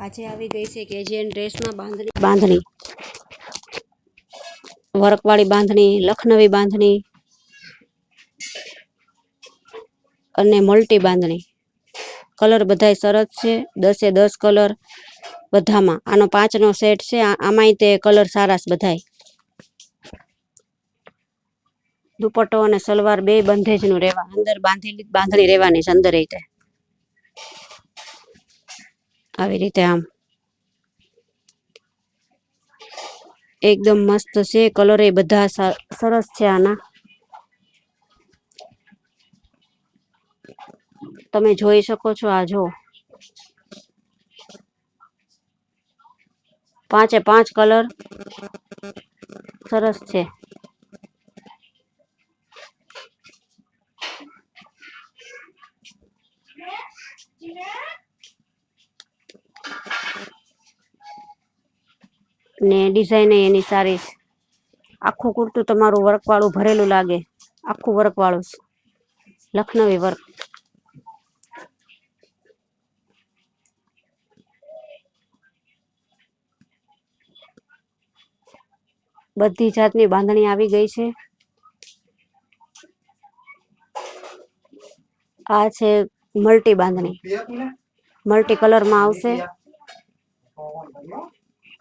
આજે આવી ગઈ છે કેજીએન ડ્રેસમાં બાંધણી વર્કવાળી બાંધણી, લખનવી બાંધણી અને મલ્ટી બાંધણી. કલર બધાય સરસ છે, 10 એ 10 કલર બધામાં. આનો 5નો સેટ છે. આમાંય તે કલર સારા છે બધાય. દુપટ્ટો અને સલવાર બે બંધેજનું રહેવા, અંદર બાંધેલી બાંધણી રહેવાની છે અંદર રીતે. આવી રીતે આમ એકદમ મસ્ત છે. કલર એ બધા સરસ છે આના. તમે જોઈ શકો છો. આ જો 5 કલર સરસ છે. ને ડિઝાઇન એની સારી છે. આખું કુર્તું તમારું વર્ક વાળું ભરેલું લાગે. આખું વર્ક વાળું છે, લખનવી વર્ક. બધી જાતની બાંધણી આવી ગઈ છે. આ છે મલ્ટી બાંધણી, મલ્ટી કલરમાં આવશે.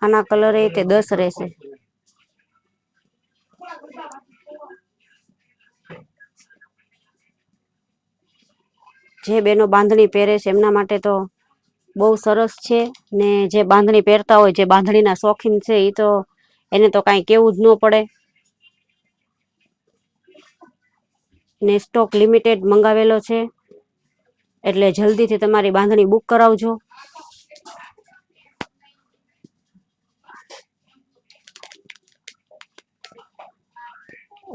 આના કલર એ તે 10 રહેશે. જે બેનો બાંધણી પહેરે છે એમના માટે તો બહુ સરસ છે. ને જે બાંધણી પહેરતા હોય, જે બાંધણીના શોખીન છે, એ તો એને તો કાંઈ કેવું જ ન પડે. ને સ્ટોક લિમિટેડ મંગાવેલો છે, એટલે જલ્દીથી તમારી બાંધણી બુક કરાવજો.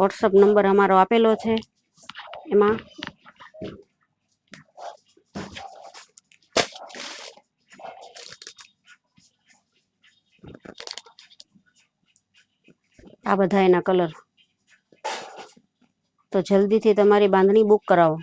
વોટ્સઅપ નંબર અમારો આપેલો છે. એમાં આ બધા એના કલર. તો જલ્દીથી તમારી બાંધણી બુક કરાવો.